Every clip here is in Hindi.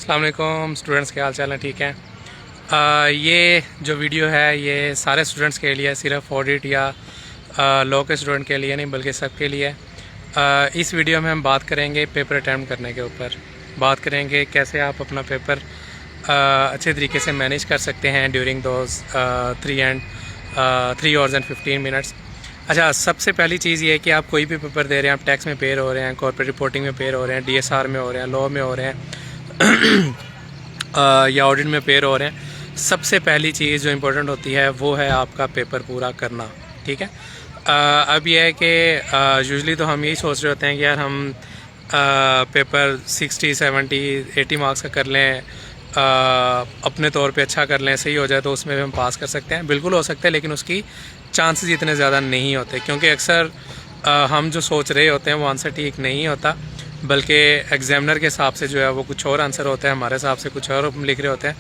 अस्सलाम वालेकुम स्टूडेंट्स, क्या हाल चाल है? ठीक है। ये जो वीडियो है ये सारे स्टूडेंट्स के लिए, सिर्फ ऑडिट या लॉ के स्टूडेंट के लिए नहीं बल्कि सबके लिए। इस वीडियो में हम बात करेंगे पेपर अटैम्प्ट करने के ऊपर। बात करेंगे कैसे आप अपना पेपर अच्छे तरीके से मैनेज कर सकते हैं during those 3 hours and 15 minutes। अच्छा, सबसे पहली चीज़ ये है कि आप कोई भी पेपर दे रहे हैं, आप टैक्स में पेयर हो रहे हैं, कॉर्पोरेट रिपोर्टिंग में पेयर हो रहे हैं, DSR में हो रहे हैं, लॉ में हो रहे हैं या ऑडिट में पेयर हो रहे हैं, सबसे पहली चीज़ जो इम्पोर्टेंट होती है वो है आपका पेपर पूरा करना। ठीक है। अब यह है कि यूजुअली तो हम यही सोच रहे होते हैं कि यार हम पेपर 60, 70, 80 मार्क्स का कर लें, अपने तौर पे अच्छा कर लें, सही हो जाए तो उसमें भी हम पास कर सकते हैं। बिल्कुल हो सकता है, लेकिन उसकी चांसेस इतने ज़्यादा नहीं होते, क्योंकि अक्सर हम जो सोच रहे होते हैं वो आंसर ठीक नहीं होता, बल्कि एग्जामिनर के हिसाब से जो है वो कुछ और आंसर होता है, हमारे हिसाब से कुछ और हम लिख रहे होते हैं।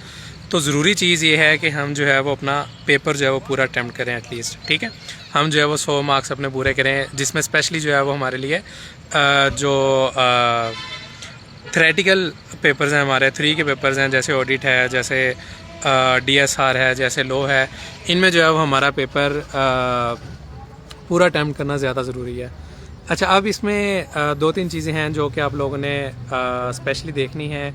तो ज़रूरी चीज़ ये है कि हम जो है वो अपना पेपर जो है वो पूरा अटैम्प्ट करें एटलीस्ट। ठीक है। हम जो है वो 100 मार्क्स अपने पूरे करें, जिसमें स्पेशली जो है वो हमारे लिए जो थ्योरेटिकल पेपर्स हैं, हमारे 3 के पेपर्स हैं, जैसे ऑडिट है, जैसे DSR है, जैसे लॉ है, इनमें जो है वो हमारा पेपर पूरा अटैम्प्ट करना ज़्यादा ज़रूरी है। अच्छा, अब इसमें 2-3 चीज़ें हैं जो कि आप लोगों ने स्पेशली देखनी है।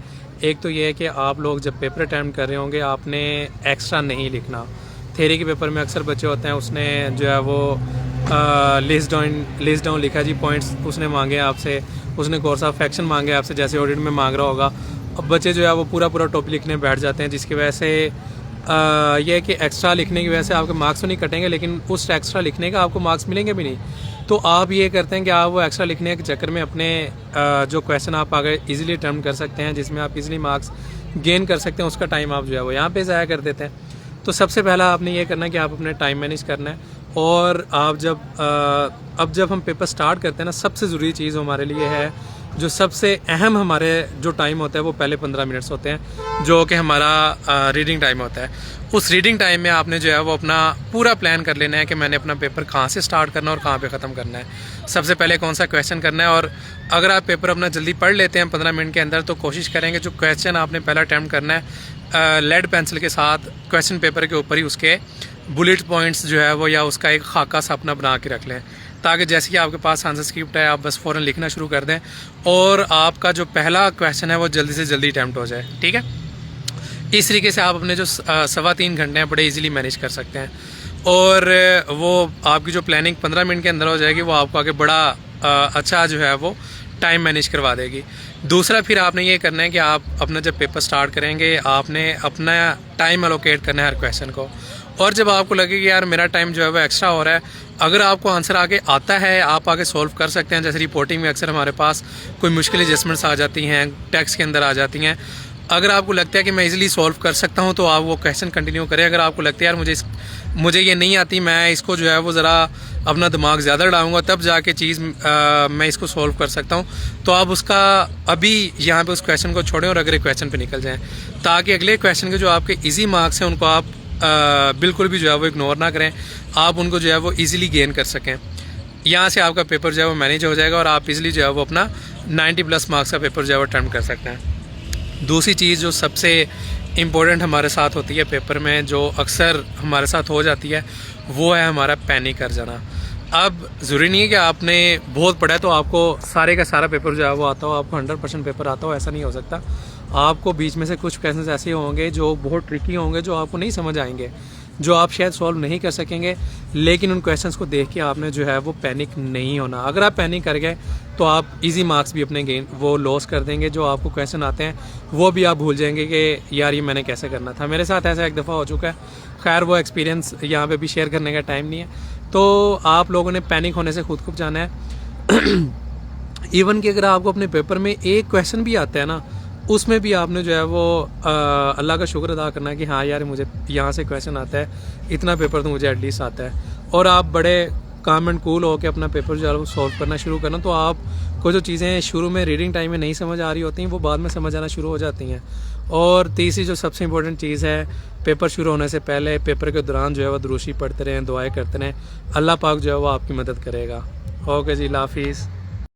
एक तो ये है कि आप लोग जब पेपर अटैम्प्ट कर रहे होंगे आपने एक्स्ट्रा नहीं लिखना। थ्योरी के पेपर में अक्सर बच्चे होते हैं, उसने जो है वो लिस्ट डाउन लिखा जी, पॉइंट्स उसने मांगे आपसे, उसने कोर्स ऑफ एक्शन मांगे आपसे, जैसे ऑडिट में मांग रहा होगा। अब बच्चे जो है वो पूरा टॉपिक लिखने बैठ जाते हैं, जिसकी वजह से ये है कि एक्स्ट्रा लिखने की वजह से आपके मार्क्स तो नहीं कटेंगे, लेकिन उस एक्स्ट्रा लिखने का आपको मार्क्स मिलेंगे भी नहीं। तो आप ये करते हैं कि आप वो एक्स्ट्रा लिखने के चक्कर में अपने जो क्वेश्चन आप आगे इजीली अटेम्प्ट कर सकते हैं, जिसमें आप इजीली मार्क्स गेन कर सकते हैं, उसका टाइम आप जो है वो यहाँ पे ज़ाया कर देते हैं। तो सबसे पहला आपने ये करना है कि आप अपने टाइम मैनेज करना है। और आप जब हम पेपर स्टार्ट करते हैं ना, सबसे ज़रूरी चीज़ हमारे लिए है, जो सबसे अहम हमारे जो टाइम होता है वो पहले 15 मिनट्स होते हैं, जो कि हमारा रीडिंग टाइम होता है। उस रीडिंग टाइम में आपने जो है वो अपना पूरा प्लान कर लेना है कि मैंने अपना पेपर कहाँ से स्टार्ट करना है और कहाँ पे ख़त्म करना है, सबसे पहले कौन सा क्वेश्चन करना है। और अगर आप पेपर अपना जल्दी पढ़ लेते हैं 15 मिनट के अंदर, तो कोशिश करेंगे जो क्वेश्चन आपने पहला अटैम्प्ट करना है लेड पेंसिल के साथ क्वेश्चन पेपर के ऊपर ही उसके बुलेट पॉइंट्स जो है वो या उसका एक खाका सा अपना बना के रख लें, ताकि जैसे कि आपके पास आंसर स्क्रिप्ट है आप बस फ़ौरन लिखना शुरू कर दें और आपका जो पहला क्वेश्चन है वो जल्दी से जल्दी अटैम्प्ट हो जाए। ठीक है। इस तरीके से आप अपने जो 3.25 घंटे हैं बड़े इजीली मैनेज कर सकते हैं, और वो आपकी जो प्लानिंग 15 मिनट के अंदर हो जाएगी, वो आपको आगे बड़ा अच्छा जो है वो टाइम मैनेज करवा देगी। दूसरा, फिर आपने ये करना है कि आप अपना जब पेपर स्टार्ट करेंगे आपने अपना टाइम एलोकेट करना है हर क्वेश्चन को। और जब आपको लगे कि यार मेरा टाइम जो है वो एक्स्ट्रा हो रहा है, अगर आपको आंसर आगे आता है आप आगे सॉल्व कर सकते हैं। जैसे रिपोर्टिंग में अक्सर हमारे पास कोई मुश्किल एडजस्टमेंट्स आ जाती हैं, टैक्स के अंदर आ जाती हैं, अगर आपको लगता है कि मैं इजीली सॉल्व कर सकता हूं तो आप वो क्वेश्चन कंटिन्यू करें। अगर आपको लगता है यार मुझे ये नहीं आती, मैं इसको जो है वो ज़रा अपना दिमाग ज़्यादा डालूंगा तब जाके चीज़ मैं इसको सॉल्व कर सकता हूं, तो आप उसका अभी यहाँ पे उस क्वेश्चन को छोड़ें और अगले क्वेश्चन पे निकल जाएं, ताकि अगले क्वेश्चन के जो आपके ईजी मार्क्स हैं उनको आप बिल्कुल भी जो है वो इग्नोर ना करें, आप उनको जो है वो ईजिली गेन कर सकें। यहाँ से आपका पेपर जो है वो मैनेज हो जाएगा और आप इजीली जो है वो अपना 90+ मार्क्स का पेपर जो है वो अटेम्प्ट कर सकते हैं। दूसरी चीज़ जो सबसे इम्पोर्टेंट हमारे साथ होती है पेपर में, जो अक्सर हमारे साथ हो जाती है, वो है हमारा पैनिक कर जाना। अब ज़रूरी नहीं है कि आपने बहुत पढ़ा है तो आपको सारे का सारा पेपर जो है वो आता हो, आपको 100% पेपर आता हो, ऐसा नहीं हो सकता। आपको बीच में से कुछ क्वेश्चन ऐसे होंगे जो बहुत ट्रिकी होंगे, जो आपको नहीं समझ आएंगे, जो आप शायद सॉल्व नहीं कर सकेंगे, लेकिन उन क्वेश्चंस को देख के आपने जो है वो पैनिक नहीं होना। अगर आप पैनिक कर गए तो आप इजी मार्क्स भी अपने गेन वो लॉस कर देंगे। जो आपको क्वेश्चन आते हैं वो भी आप भूल जाएंगे कि यार ये मैंने कैसे करना था। मेरे साथ ऐसा एक दफ़ा हो चुका है, खैर वो एक्सपीरियंस यहाँ पे भी शेयर करने का टाइम नहीं है। तो आप लोगों ने पैनिक होने से खुद जाना है। इवन कि अगर आपको अपने पेपर में एक क्वेश्चन भी आता है ना, उसमें भी आपने जो है वो अल्लाह का शुक्र अदा करना है कि हाँ यार मुझे यहाँ से क्वेश्चन आता है, इतना पेपर तो मुझे एटलीस्ट आता है, और आप बड़े काम एंड कूल होकर अपना पेपर जो है वो सॉल्व करना शुरू करना। तो आपको जो चीज़ें शुरू में रीडिंग टाइम में नहीं समझ आ रही होती हैं वो बाद में समझ आना शुरू हो जाती हैं। और तीसरी जो सबसे इम्पोर्टेंट चीज़ है, पेपर शुरू होने से पहले पेपर के दौरान जो है वो दुरूशी पढ़ते रहें, दुआएं करते रहें, अल्लाह पाक जो है वो आपकी मदद करेगा। ओके जी, अल्लाह हाफिज़।